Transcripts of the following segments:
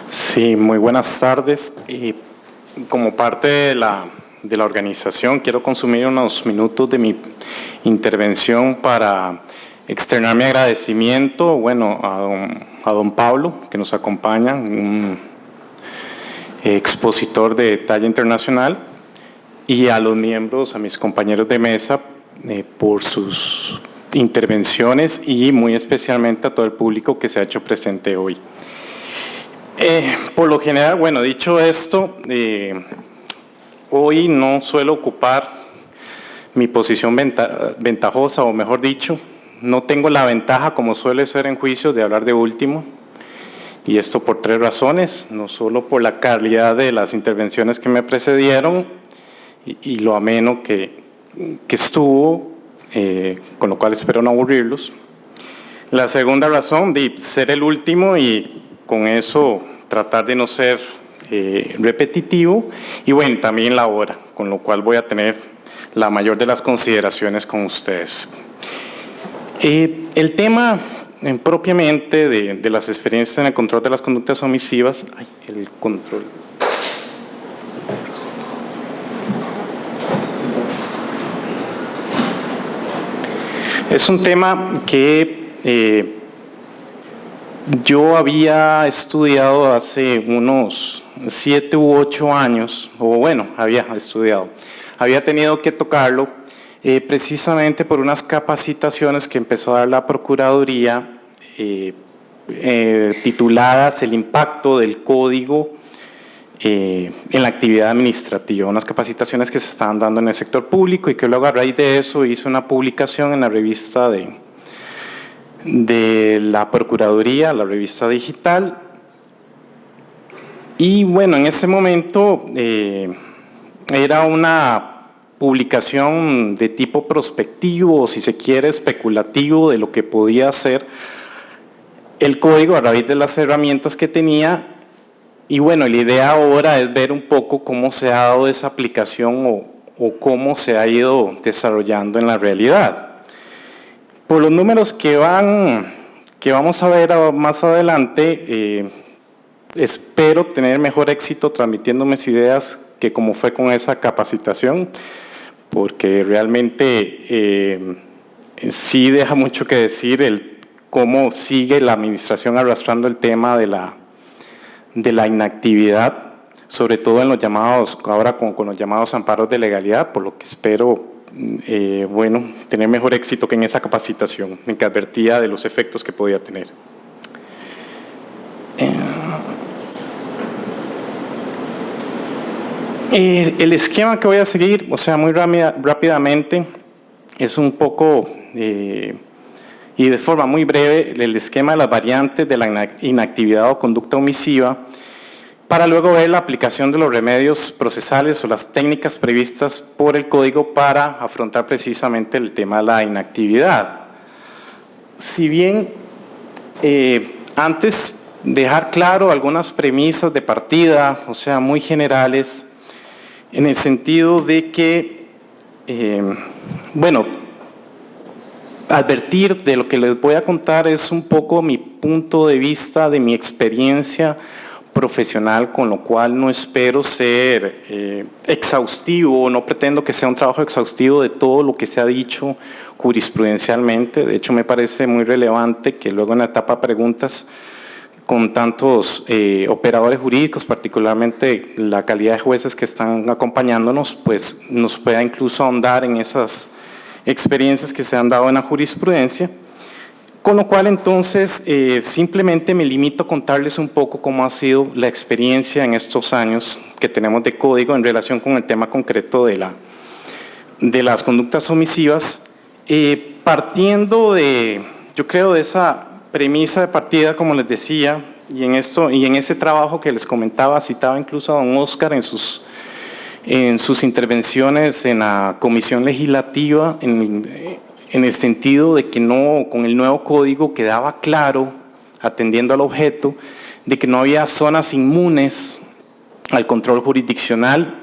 Sí, muy buenas tardes. Como parte de la organización, quiero consumir unos minutos de mi intervención para externar mi agradecimiento, a don Pablo, que nos acompaña, un expositor de talla internacional, y a los miembros, a mis compañeros de mesa, por sus intervenciones y muy especialmente a todo el público que se ha hecho presente hoy. Por lo general, dicho esto, hoy no suelo ocupar mi posición ventajosa, o mejor dicho, no tengo la ventaja, como suele ser en juicios, de hablar de último. Y esto por tres razones: no solo por la calidad de las intervenciones que me precedieron y lo ameno que estuvo, con lo cual espero no aburrirlos. La segunda razón, de ser el último y con eso tratar de no ser repetitivo, y también la hora, con lo cual voy a tener la mayor de las consideraciones con ustedes. El tema propiamente de las experiencias en el control de las conductas omisivas, es un tema que yo había estudiado hace unos 7 u 8 años, había tenido que tocarlo precisamente por unas capacitaciones que empezó a dar la Procuraduría tituladas El impacto del código en la actividad administrativa, unas capacitaciones que se estaban dando en el sector público, y que luego a raíz de eso hice una publicación en la revista de la Procuraduría, la revista digital. Y en ese momento era una publicación de tipo prospectivo, o si se quiere, especulativo, de lo que podía ser el código a raíz de las herramientas que tenía. Y la idea ahora es ver un poco cómo se ha dado esa aplicación o cómo se ha ido desarrollando en la realidad. Por los números que vamos a ver más adelante, espero tener mejor éxito transmitiendo mis ideas que como fue con esa capacitación, porque realmente sí deja mucho que decir cómo sigue la administración arrastrando el tema de la inactividad, sobre todo en los llamados, ahora con los llamados amparos de legalidad, por lo que espero tener mejor éxito que en esa capacitación, en que advertía de los efectos que podía tener. El esquema que voy a seguir, muy rápidamente, es un poco, y de forma muy breve, el esquema de las variantes de la inactividad o conducta omisiva, para luego ver la aplicación de los remedios procesales o las técnicas previstas por el Código para afrontar precisamente el tema de la inactividad. Si bien antes dejar claro algunas premisas de partida, muy generales, en el sentido de que, advertir de lo que les voy a contar es un poco mi punto de vista, de mi experiencia profesional, con lo cual no espero ser exhaustivo, no pretendo que sea un trabajo exhaustivo de todo lo que se ha dicho jurisprudencialmente. De hecho, me parece muy relevante que luego en la etapa de preguntas, con tantos operadores jurídicos, particularmente la calidad de jueces que están acompañándonos, pues nos pueda incluso ahondar en esas experiencias que se han dado en la jurisprudencia. Con lo cual, entonces, simplemente me limito a contarles un poco cómo ha sido la experiencia en estos años que tenemos de código en relación con el tema concreto de las conductas omisivas, partiendo yo creo, de esa premisa de partida, como les decía, y en ese trabajo que les comentaba, citaba incluso a don Oscar en sus intervenciones en la comisión legislativa, en el sentido de que con el nuevo código quedaba claro, atendiendo al objeto, de que no había zonas inmunes al control jurisdiccional.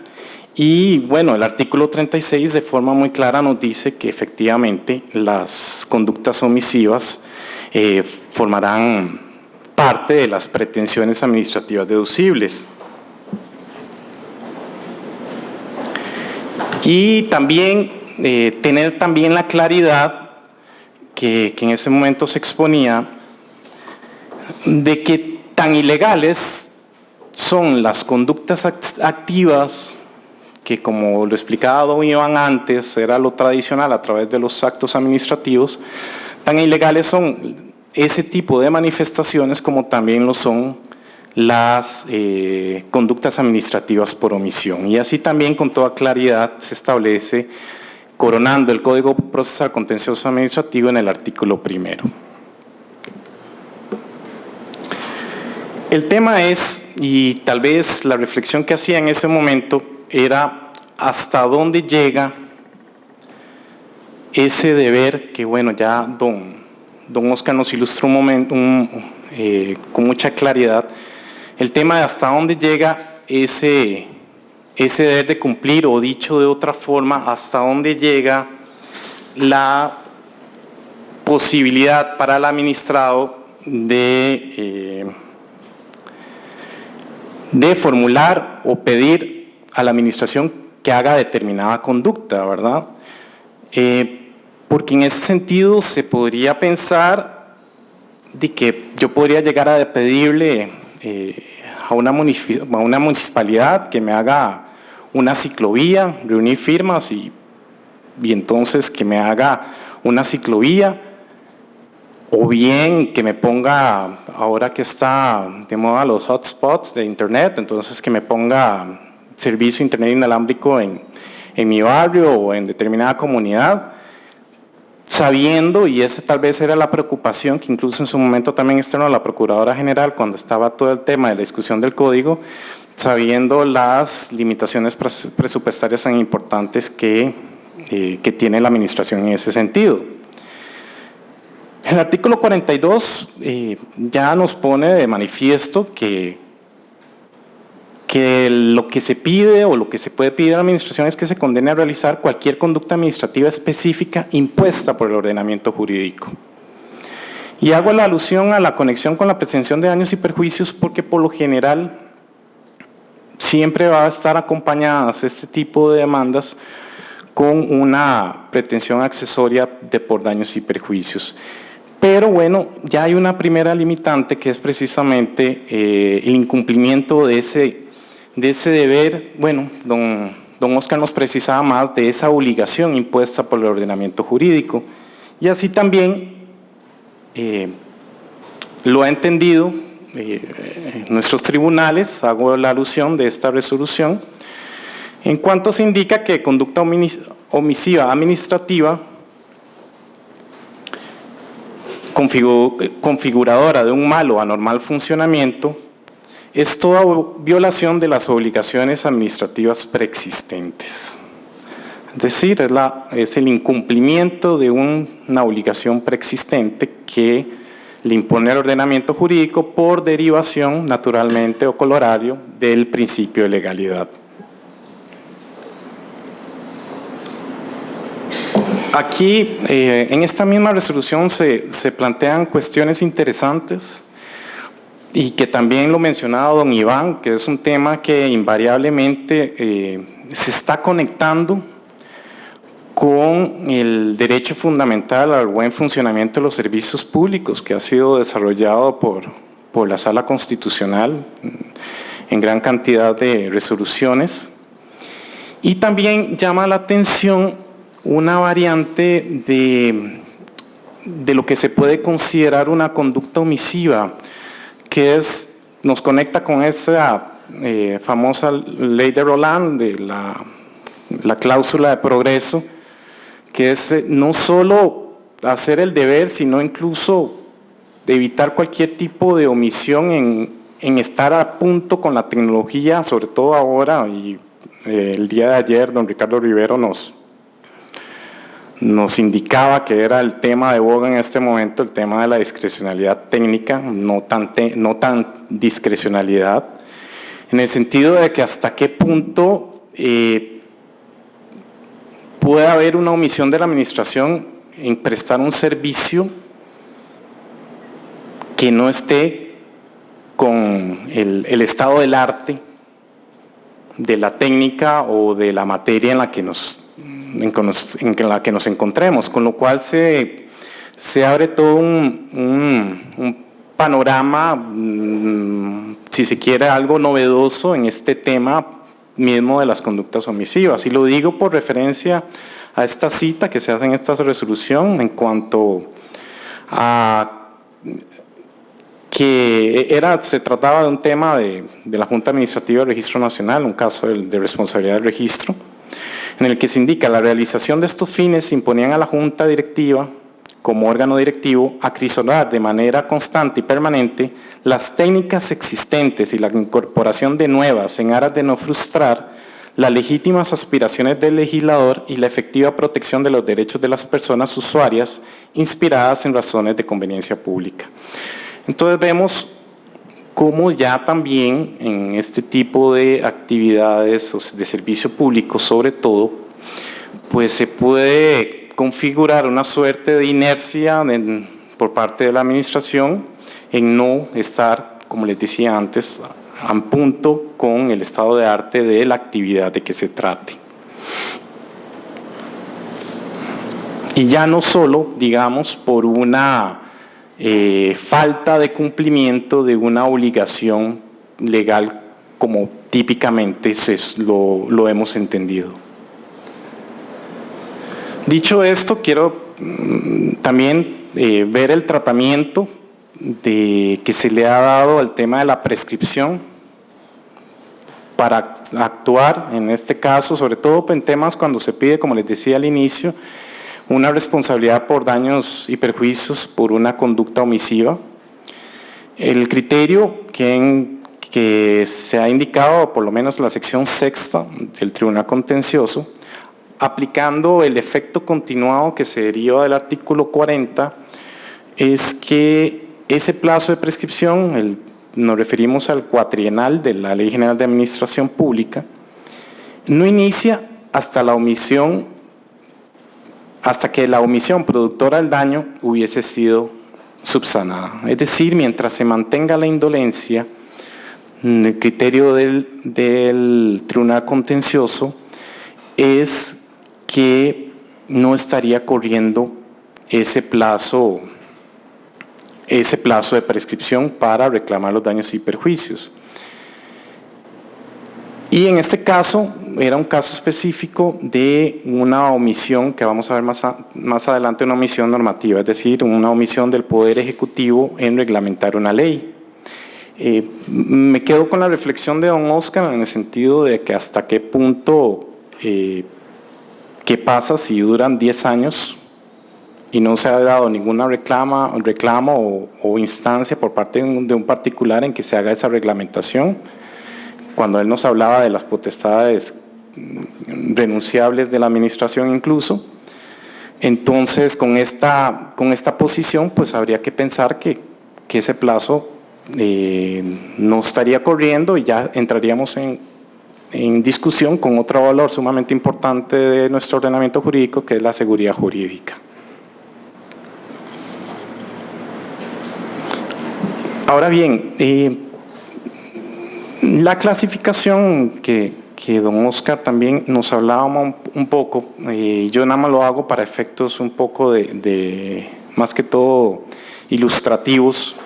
Y el artículo 36 de forma muy clara nos dice que efectivamente las conductas omisivas formarán parte de las pretensiones administrativas deducibles. Y también tener también la claridad que en ese momento se exponía de que tan ilegales son las conductas activas, que como lo explicaba don Iván antes, era lo tradicional a través de los actos administrativos, tan ilegales son ese tipo de manifestaciones como también lo son las conductas administrativas por omisión. Y así también con toda claridad se establece, coronando el Código Procesal Contencioso Administrativo en el artículo 1. El tema es, y tal vez la reflexión que hacía en ese momento era hasta dónde llega ese deber que, bueno, ya don Oscar nos ilustró un momento, con mucha claridad, el tema de hasta dónde llega ese deber de cumplir, o dicho de otra forma, hasta dónde llega la posibilidad para el administrado de formular o pedir a la administración que haga determinada conducta, ¿verdad? Porque en ese sentido se podría pensar de que yo podría llegar a pedirle a una municipalidad que me haga una ciclovía, reunir firmas y entonces que me haga una ciclovía, o bien que me ponga, ahora que está de moda los hotspots de internet, entonces que me ponga servicio de internet inalámbrico en mi barrio o en determinada comunidad, sabiendo, y esa tal vez era la preocupación que incluso en su momento también externó la Procuradora General cuando estaba todo el tema de la discusión del código, sabiendo las limitaciones presupuestarias tan importantes que tiene la administración en ese sentido. El artículo 42 ya nos pone de manifiesto que lo que se pide o lo que se puede pedir a la administración es que se condene a realizar cualquier conducta administrativa específica impuesta por el ordenamiento jurídico. Y hago la alusión a la conexión con la prevención de daños y perjuicios porque por lo general siempre va a estar acompañadas este tipo de demandas con una pretensión accesoria de por daños y perjuicios. Pero bueno, ya hay una primera limitante que es precisamente el incumplimiento de ese deber. Bueno, don Oscar nos precisaba más de esa obligación impuesta por el ordenamiento jurídico. Y así también lo ha entendido nuestros tribunales, hago la alusión de esta resolución, en cuanto se indica que conducta omisiva administrativa configuradora de un mal o anormal funcionamiento es toda violación de las obligaciones administrativas preexistentes. Es decir, es el incumplimiento de una obligación preexistente que le impone el ordenamiento jurídico por derivación, naturalmente o corolario, del principio de legalidad. Aquí, en esta misma resolución se plantean cuestiones interesantes y que también lo mencionaba don Iván, que es un tema que invariablemente se está conectando con el derecho fundamental al buen funcionamiento de los servicios públicos que ha sido desarrollado por la Sala Constitucional en gran cantidad de resoluciones. Y también llama la atención una variante de lo que se puede considerar una conducta omisiva, que nos conecta con esa famosa ley de Roland, de la cláusula de progreso, que es no solo hacer el deber, sino incluso evitar cualquier tipo de omisión en estar a punto con la tecnología, sobre todo ahora, y el día de ayer don Ricardo Rivero nos indicaba que era el tema de boga en este momento, el tema de la discrecionalidad técnica, no tan discrecionalidad, en el sentido de que hasta qué punto puede haber una omisión de la administración en prestar un servicio que no esté con el estado del arte, de la técnica o de la materia en la que nos encontremos, con lo cual se abre todo un panorama, si se quiere, algo novedoso en este tema mismo de las conductas omisivas. Y lo digo por referencia a esta cita que se hace en esta resolución en cuanto a que se trataba de un tema de la Junta Administrativa del Registro Nacional, un caso de responsabilidad del registro, en el que se indica la realización de estos fines imponían a la Junta Directiva como órgano directivo acrisolar de manera constante y permanente las técnicas existentes y la incorporación de nuevas en aras de no frustrar las legítimas aspiraciones del legislador y la efectiva protección de los derechos de las personas usuarias inspiradas en razones de conveniencia pública. Entonces vemos cómo ya también en este tipo de actividades de servicio público, sobre todo, pues se puede configurar una suerte de inercia por parte de la administración en no estar, como les decía antes, a punto con el estado de arte de la actividad de que se trate. Y ya no solo, digamos, por una falta de cumplimiento de una obligación legal como típicamente lo hemos entendido. Dicho esto, quiero también ver el tratamiento que se le ha dado al tema de la prescripción para actuar, en este caso, sobre todo en temas cuando se pide, como les decía al inicio, una responsabilidad por daños y perjuicios por una conducta omisiva. El criterio que se ha indicado, por lo menos la sección sexta del Tribunal Contencioso, aplicando el efecto continuado que se deriva del artículo 40, es que ese plazo de prescripción, nos referimos al cuatrienal de la Ley General de Administración Pública, no inicia hasta que la omisión productora del daño hubiese sido subsanada. Es decir, mientras se mantenga la indolencia, el criterio del Tribunal Contencioso es que no estaría corriendo ese plazo de prescripción para reclamar los daños y perjuicios. Y en este caso, era un caso específico de una omisión, que vamos a ver más adelante, una omisión normativa, es decir, una omisión del Poder Ejecutivo en reglamentar una ley. Me quedo con la reflexión de don Oscar en el sentido de que hasta qué punto, qué pasa si duran 10 años y no se ha dado ninguna reclamo o instancia por parte de un particular en que se haga esa reglamentación, cuando él nos hablaba de las potestades renunciables de la administración incluso. Entonces, con esta posición, pues habría que pensar que ese plazo no estaría corriendo y ya entraríamos en discusión con otro valor sumamente importante de nuestro ordenamiento jurídico, que es la seguridad jurídica. Ahora bien, la clasificación que don Oscar también nos hablaba un poco, yo nada más lo hago para efectos un poco de más que todo ilustrativos,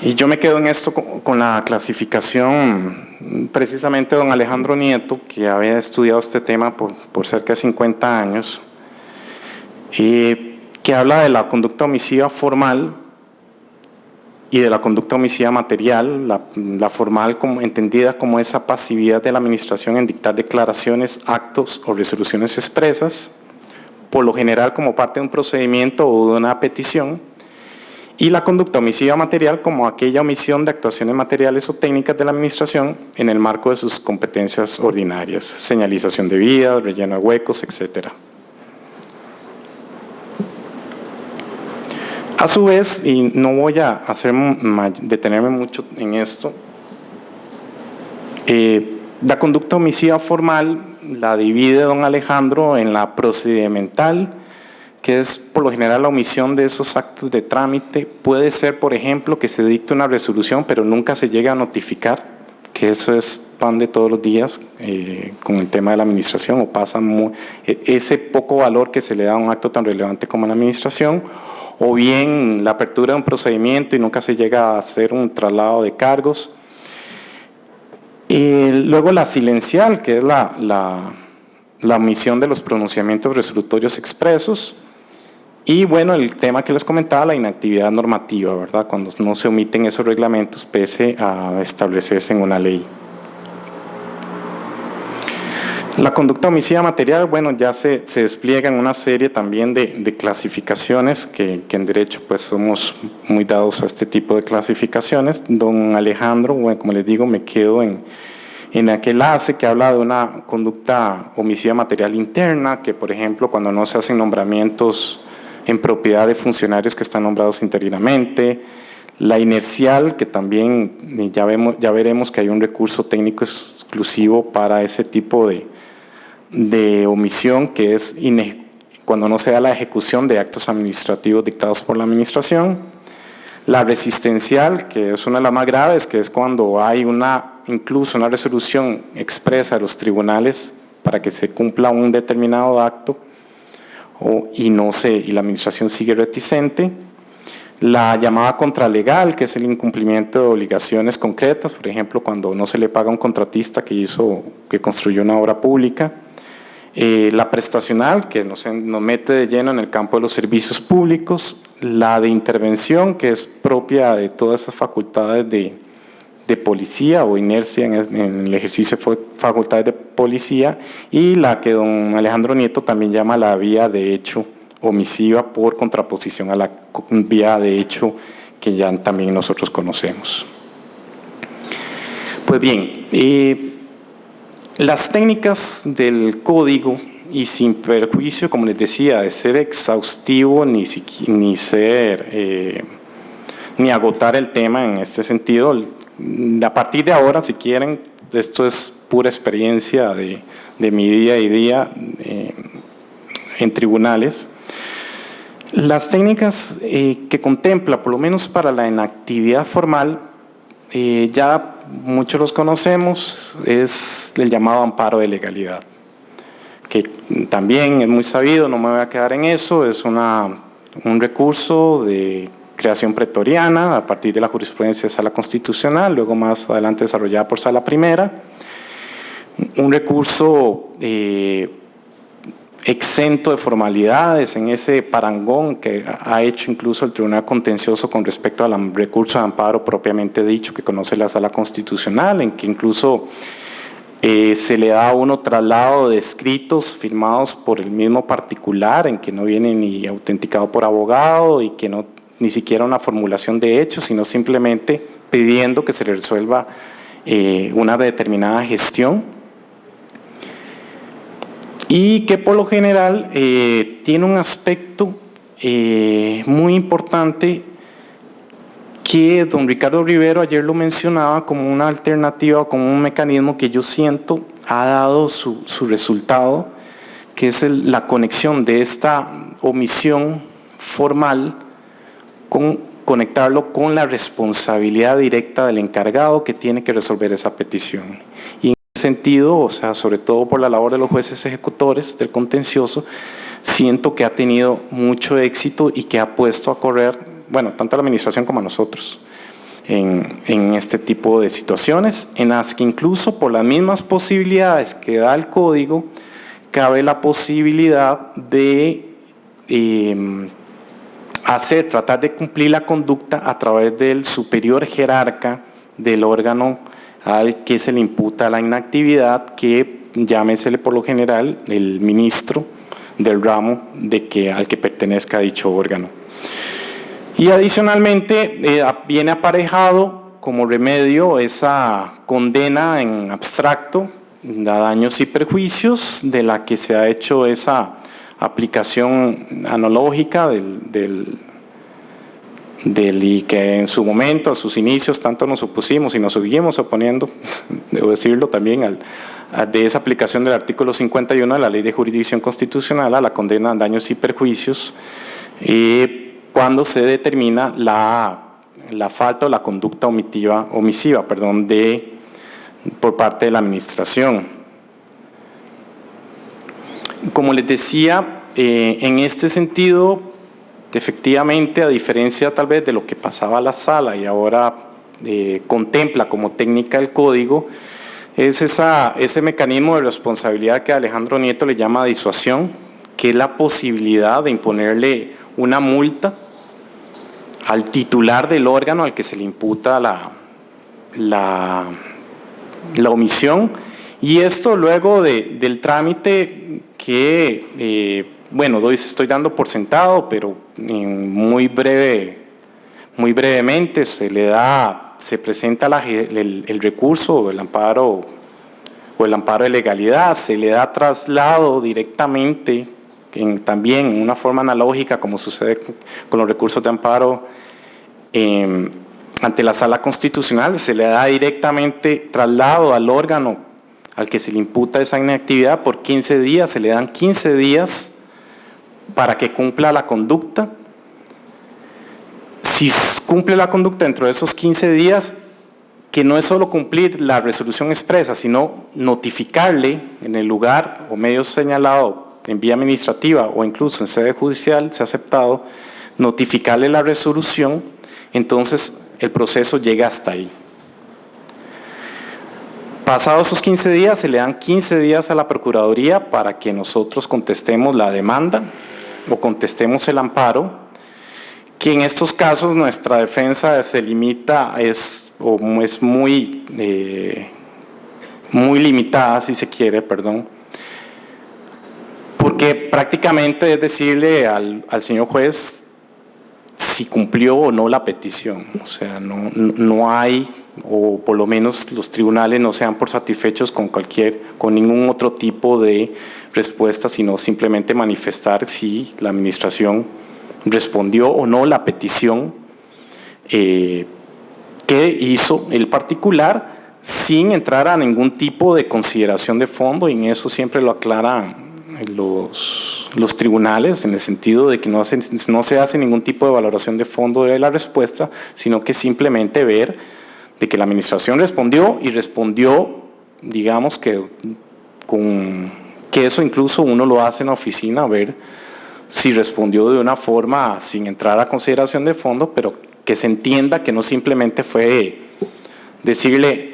y yo me quedo en esto con la clasificación precisamente de don Alejandro Nieto, que había estudiado este tema por cerca de 50 años, que habla de la conducta omisiva formal y de la conducta omisiva material, la formal entendida como esa pasividad de la administración en dictar declaraciones, actos o resoluciones expresas, por lo general como parte de un procedimiento o de una petición, y la conducta omisiva material como aquella omisión de actuaciones materiales o técnicas de la administración en el marco de sus competencias ordinarias, señalización de vías, relleno de huecos, etc. A su vez, y no voy a detenerme mucho en esto, la conducta omisiva formal la divide don Alejandro en la procedimental, que es por lo general la omisión de esos actos de trámite. Puede ser, por ejemplo, que se dicte una resolución, pero nunca se llegue a notificar, que eso es pan de todos los días con el tema de la administración, o pasa ese poco valor que se le da a un acto tan relevante como la administración, o bien la apertura de un procedimiento y nunca se llega a hacer un traslado de cargos. Luego la silencial, que es la omisión de los pronunciamientos resolutorios expresos. Y bueno, el tema que les comentaba, la inactividad normativa, ¿verdad? Cuando no se omiten esos reglamentos pese a establecerse en una ley. La conducta homicida material, bueno, ya se despliega en una serie también de clasificaciones que en derecho pues somos muy dados a este tipo de clasificaciones. Don Alejandro, bueno, como les digo, me quedo en aquel enlace que habla de una conducta homicida material interna, que por ejemplo cuando no se hacen nombramientos en propiedad de funcionarios que están nombrados interinamente, la inercial, que también ya veremos que hay un recurso técnico exclusivo para ese tipo de omisión, que es cuando no se da la ejecución de actos administrativos dictados por la administración. La resistencial, que es una de las más graves, que es cuando hay incluso una resolución expresa de los tribunales para que se cumpla un determinado acto y la administración sigue reticente. La llamada contralegal, que es el incumplimiento de obligaciones concretas, por ejemplo, cuando no se le paga a un contratista que construyó una obra pública. La prestacional, que nos mete de lleno en el campo de los servicios públicos. La de intervención, que es propia de todas esas facultades de policía o inercia en el ejercicio de facultades de policía, y la que don Alejandro Nieto también llama la vía de hecho omisiva por contraposición a la vía de hecho que ya también nosotros conocemos. Pues bien, las técnicas del código, y sin perjuicio, como les decía, de ser exhaustivo ni agotar el tema en este sentido, a partir de ahora, si quieren, esto es pura experiencia de mi día a día en tribunales. Las técnicas que contempla, por lo menos para la inactividad formal, ya muchos los conocemos, es el llamado amparo de legalidad, que también es muy sabido, no me voy a quedar en eso, es un recurso de creación pretoriana a partir de la jurisprudencia de Sala Constitucional, luego más adelante desarrollada por Sala Primera, un recurso exento de formalidades en ese parangón que ha hecho incluso el Tribunal Contencioso con respecto al recurso de amparo propiamente dicho que conoce la Sala Constitucional, en que incluso se le da a uno traslado de escritos firmados por el mismo particular, en que no viene ni autenticado por abogado y que no ni siquiera una formulación de hechos, sino simplemente pidiendo que se le resuelva una determinada gestión, y que por lo general tiene un aspecto muy importante que don Ricardo Rivero ayer lo mencionaba como una alternativa o como un mecanismo que yo siento ha dado su resultado, que es la conexión de esta omisión formal conectarlo con la responsabilidad directa del encargado que tiene que resolver esa petición. Y en ese sentido, o sea, sobre todo por la labor de los jueces ejecutores del contencioso, siento que ha tenido mucho éxito y que ha puesto a correr, bueno, tanto a la administración como a nosotros, en este tipo de situaciones, en las que incluso por las mismas posibilidades que da el código, cabe la posibilidad de tratar de cumplir la conducta a través del superior jerarca del órgano al que se le imputa la inactividad, que llámesele por lo general el ministro del ramo al que pertenezca dicho órgano. Y adicionalmente viene aparejado como remedio esa condena en abstracto a daños y perjuicios, de la que se ha hecho esa aplicación analógica y que en su momento, a sus inicios, tanto nos opusimos y nos seguimos oponiendo, debo decirlo también, de esa aplicación del artículo 51 de la Ley de Jurisdicción Constitucional a la condena a daños y perjuicios, cuando se determina la falta o la conducta omisiva por parte de la administración. Como les decía, en este sentido, efectivamente, a diferencia tal vez de lo que pasaba a la sala y ahora contempla como técnica el código, es ese mecanismo de responsabilidad que Alejandro Nieto le llama disuasión, que es la posibilidad de imponerle una multa al titular del órgano al que se le imputa la omisión, y esto luego del trámite que, bueno, estoy dando por sentado, pero muy brevemente se presenta el recurso o el amparo de legalidad, se le da traslado directamente, también en una forma analógica como sucede con los recursos de amparo ante la Sala Constitucional, se le da directamente traslado al órgano al que se le imputa esa inactividad por 15 días, se le dan 15 días para que cumpla la conducta. Si cumple la conducta dentro de esos 15 días, que no es solo cumplir la resolución expresa, sino notificarle en el lugar o medio señalado en vía administrativa o incluso en sede judicial, se ha aceptado, notificarle la resolución, entonces el proceso llega hasta ahí. Pasados esos 15 días, se le dan 15 días a la Procuraduría para que nosotros contestemos la demanda o contestemos el amparo, que en estos casos nuestra defensa se limita, es muy limitada, si se quiere, porque prácticamente es decirle al señor juez si cumplió o no la petición. O sea, no hay, o por lo menos los tribunales no se dan por satisfechos con ningún otro tipo de respuesta, sino simplemente manifestar si la administración respondió o no la petición que hizo el particular, sin entrar a ningún tipo de consideración de fondo, y en eso siempre lo aclaran los tribunales, en el sentido de que no se hace ningún tipo de valoración de fondo de la respuesta, sino que simplemente ver de que la administración respondió, y respondió, digamos que eso incluso uno lo hace en la oficina, ver si respondió de una forma sin entrar a consideración de fondo, pero que se entienda que no simplemente fue decirle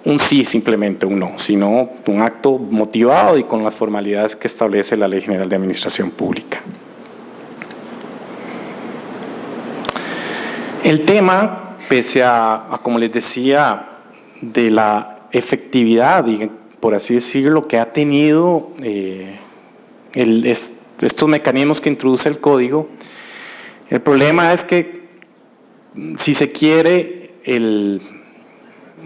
un sí, simplemente un no, sino un acto motivado y con las formalidades que establece la Ley General de Administración Pública. El tema, pese a como les decía, de la efectividad, por así decirlo, que ha tenido estos mecanismos que introduce el código, el problema es que, si se quiere,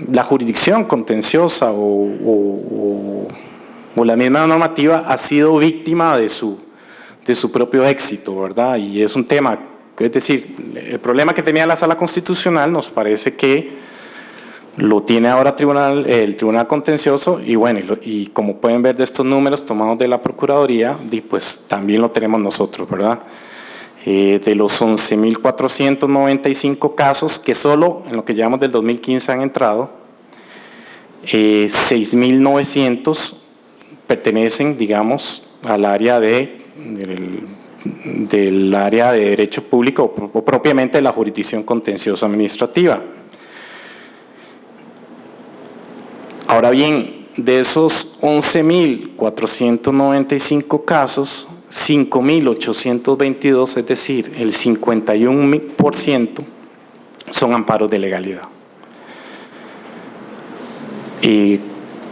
la jurisdicción contenciosa o la misma normativa ha sido víctima de su propio éxito, ¿verdad? Y es un tema, es decir, el problema que tenía la Sala Constitucional nos parece que lo tiene ahora el Tribunal Contencioso, y bueno, y como pueden ver de estos números tomados de la Procuraduría, pues también lo tenemos nosotros, ¿verdad? De los 11.495 casos que solo en lo que llevamos del 2015 han entrado, 6.900 pertenecen, digamos, al área del área de derecho público o propiamente de la jurisdicción contencioso administrativa. Ahora bien, de esos 11.495 casos, 5.822, es decir, el 51%, son amparos de legalidad.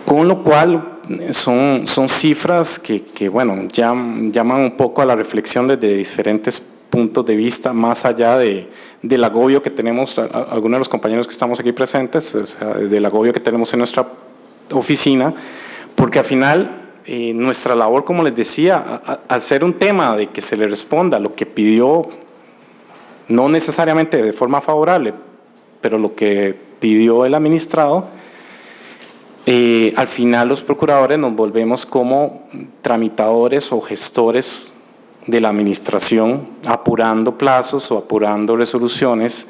Con lo cual son cifras que bueno, llaman un poco a la reflexión desde diferentes puntos de vista, más allá del agobio que tenemos, algunos de los compañeros que estamos aquí presentes, o sea, del agobio que tenemos en nuestra oficina, porque al final nuestra labor, como les decía, al ser un tema de que se le responda lo que pidió no necesariamente de forma favorable, pero lo que pidió el administrado, al final los procuradores nos volvemos como tramitadores o gestores de la administración, apurando plazos o apurando resoluciones,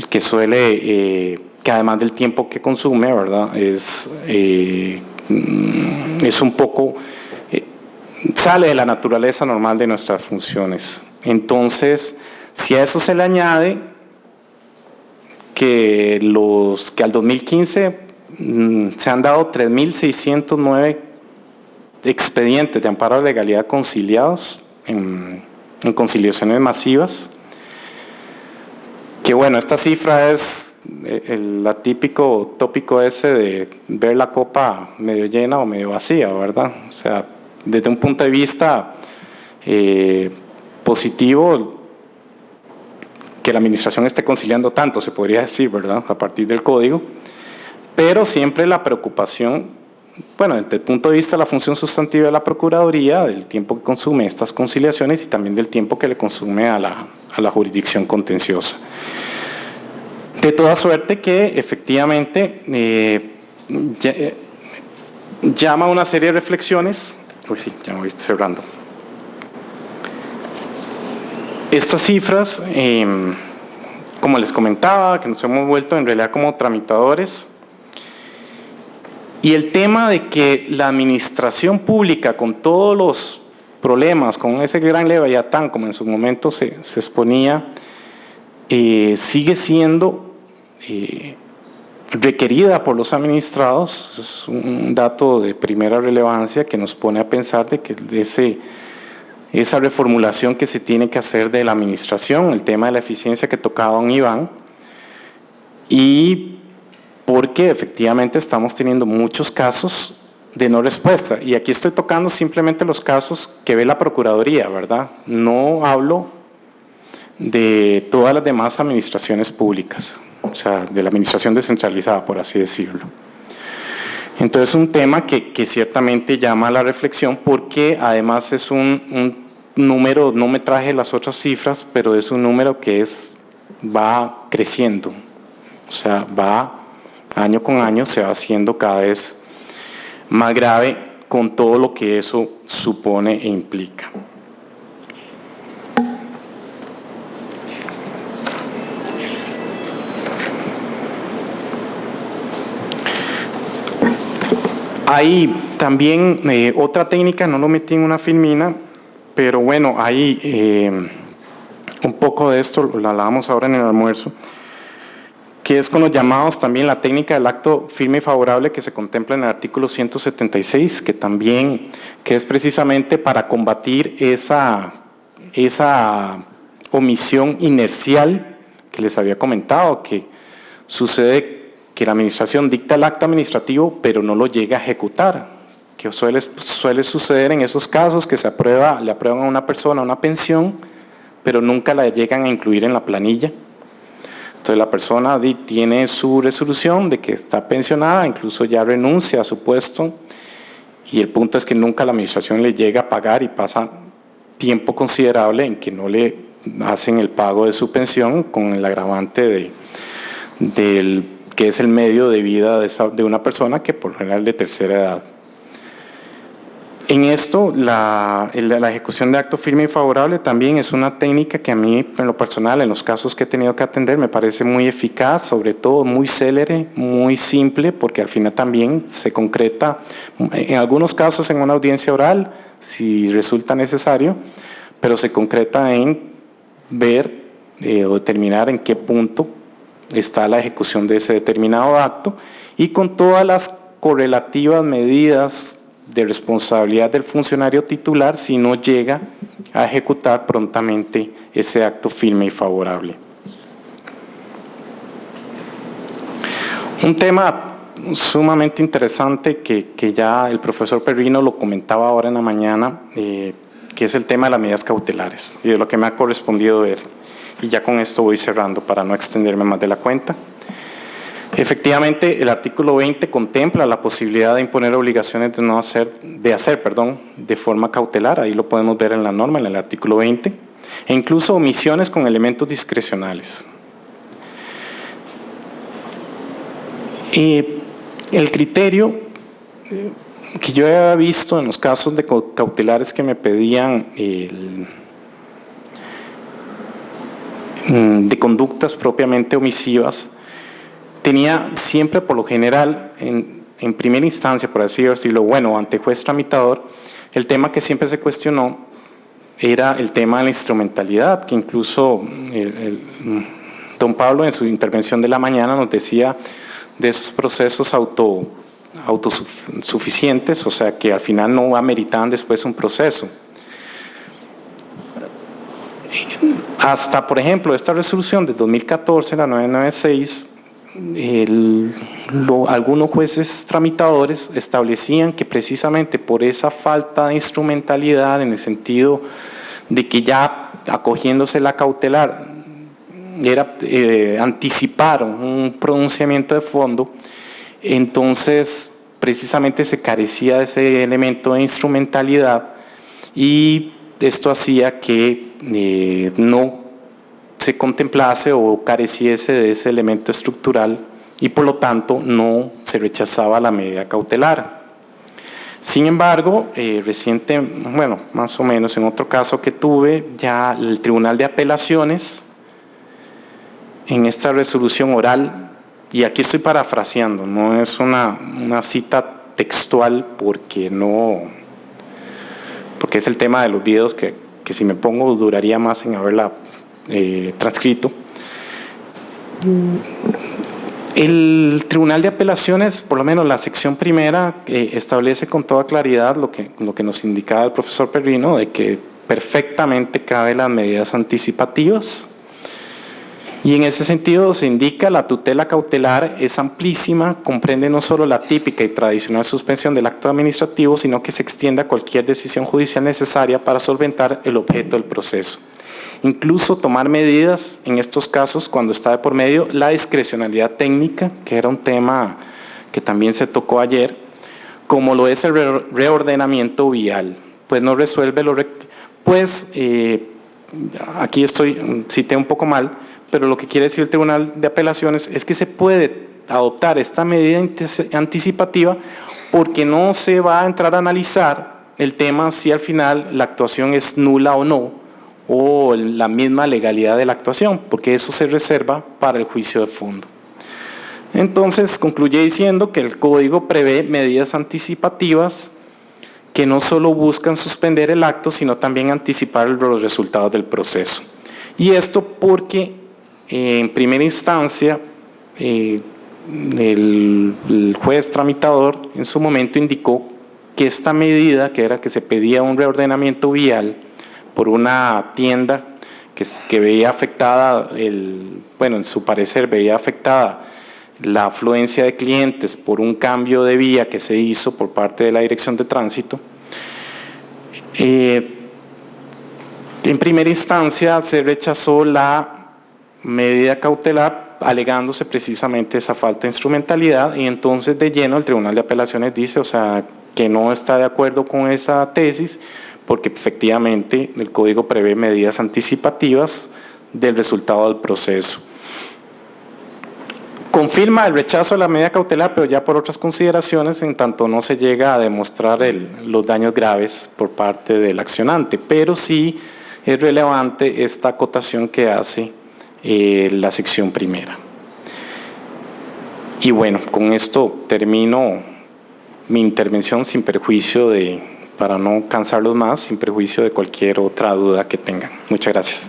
que suele, que además del tiempo que consume, ¿verdad?, es un poco, sale de la naturaleza normal de nuestras funciones. Entonces, si a eso se le añade que al 2015 se han dado 3.609 expedientes de amparo de legalidad conciliados en conciliaciones masivas, que bueno, esta cifra es el atípico tópico ese de ver la copa medio llena o medio vacía, ¿verdad? O sea, desde un punto de vista positivo, que la administración esté conciliando tanto, se podría decir, ¿verdad?, a partir del código, pero siempre la preocupación, bueno, desde el punto de vista de la función sustantiva de la Procuraduría, del tiempo que consume estas conciliaciones y también del tiempo que le consume a la jurisdicción contenciosa. De toda suerte que efectivamente llama a una serie de reflexiones. Uy, sí, ya me voy cerrando. Estas cifras, como les comentaba, que nos hemos vuelto en realidad como tramitadores, y el tema de que la administración pública, con todos los problemas, con ese gran leviatán, como en su momento se exponía, sigue siendo requerida por los administrados. Es un dato de primera relevancia que nos pone a pensar de que esa reformulación que se tiene que hacer de la administración, el tema de la eficiencia que tocaba don Iván, y porque efectivamente estamos teniendo muchos casos de no respuesta. Y aquí estoy tocando simplemente los casos que ve la Procuraduría, ¿verdad? No hablo de todas las demás administraciones públicas, o sea, de la administración descentralizada, por así decirlo. Entonces, un tema que ciertamente llama a la reflexión, porque además es un número, no me traje las otras cifras, pero es un número que va creciendo, o sea, año con año se va haciendo cada vez más grave con todo lo que eso supone e implica. Hay también otra técnica, no lo metí en una filmina, pero bueno, hay un poco de esto, lo hablábamos ahora en el almuerzo, que es con los llamados también la técnica del acto firme y favorable que se contempla en el artículo 176, que es precisamente para combatir esa omisión inercial que les había comentado, que sucede que la administración dicta el acto administrativo, pero no lo llega a ejecutar, que suele suceder en esos casos que le aprueban a una persona una pensión, pero nunca la llegan a incluir en la planilla. Entonces la persona tiene su resolución de que está pensionada, incluso ya renuncia a su puesto, y el punto es que nunca la administración le llega a pagar y pasa tiempo considerable en que no le hacen el pago de su pensión, con el agravante que es el medio de vida de una persona que por lo general de tercera edad. En esto, la ejecución de acto firme y favorable también es una técnica que a mí, en lo personal, en los casos que he tenido que atender, me parece muy eficaz, sobre todo muy célere, muy simple, porque al final también se concreta, en algunos casos en una audiencia oral, si resulta necesario, pero se concreta en ver o determinar en qué punto está la ejecución de ese determinado acto, y con todas las correlativas medidas de responsabilidad del funcionario titular si no llega a ejecutar prontamente ese acto firme y favorable. Un tema sumamente interesante que ya el profesor Perrino lo comentaba ahora en la mañana, que es el tema de las medidas cautelares y de lo que me ha correspondido ver. Y ya con esto voy cerrando para no extenderme más de la cuenta. Efectivamente, el artículo 20 contempla la posibilidad de imponer obligaciones de hacer de forma cautelar. Ahí lo podemos ver en la norma, en el artículo 20. e incluso omisiones con elementos discrecionales. El criterio que yo había visto en los casos de cautelares que me pedían de conductas propiamente omisivas, tenía siempre, por lo general, en primera instancia, por así decirlo, bueno, ante juez tramitador, el tema que siempre se cuestionó era el tema de la instrumentalidad, que incluso don Pablo en su intervención de la mañana nos decía de esos procesos autosuficientes, o sea, que al final no ameritaban después un proceso. Hasta, por ejemplo, esta resolución de 2014, la 996, algunos jueces tramitadores establecían que precisamente por esa falta de instrumentalidad, en el sentido de que ya acogiéndose la cautelar, anticiparon un pronunciamiento de fondo, entonces precisamente se carecía de ese elemento de instrumentalidad y esto hacía que no se contemplase o careciese de ese elemento estructural y por lo tanto no se rechazaba la medida cautelar. Sin embargo, más o menos en otro caso que tuve, ya el Tribunal de Apelaciones, en esta resolución oral, y aquí estoy parafraseando, no es una cita textual porque es el tema de los videos que si me pongo duraría más en haberla transcrito. El Tribunal de Apelaciones, por lo menos la sección primera, establece con toda claridad lo que nos indicaba el profesor Perrino, de que perfectamente caben las medidas anticipativas. Y en ese sentido se indica la tutela cautelar es amplísima, comprende no solo la típica y tradicional suspensión del acto administrativo, sino que se extiende a cualquier decisión judicial necesaria para solventar el objeto del proceso. Incluso tomar medidas en estos casos cuando está de por medio la discrecionalidad técnica, que era un tema que también se tocó ayer, como lo es el reordenamiento vial. Pues no resuelve aquí cité un poco mal, pero lo que quiere decir el Tribunal de Apelaciones es que se puede adoptar esta medida anticipativa porque no se va a entrar a analizar el tema si al final la actuación es nula o no, o la misma legalidad de la actuación, porque eso se reserva para el juicio de fondo. Entonces, concluye diciendo que el Código prevé medidas anticipativas que no solo buscan suspender el acto, sino también anticipar los resultados del proceso. Y esto porque en primera instancia el juez tramitador en su momento indicó que esta medida, que era que se pedía un reordenamiento vial por una tienda que veía afectada, en su parecer veía afectada la afluencia de clientes por un cambio de vía que se hizo por parte de la Dirección de Tránsito. En primera instancia se rechazó la medida cautelar alegándose precisamente esa falta de instrumentalidad y entonces de lleno el Tribunal de Apelaciones dice, que no está de acuerdo con esa tesis porque efectivamente el Código prevé medidas anticipativas del resultado del proceso. Confirma el rechazo de la medida cautelar, pero ya por otras consideraciones, en tanto no se llega a demostrar los daños graves por parte del accionante, pero sí es relevante esta acotación que hace la sección primera. Y bueno, con esto termino mi intervención sin perjuicio para no cansarlos más, sin perjuicio de cualquier otra duda que tengan. Muchas gracias.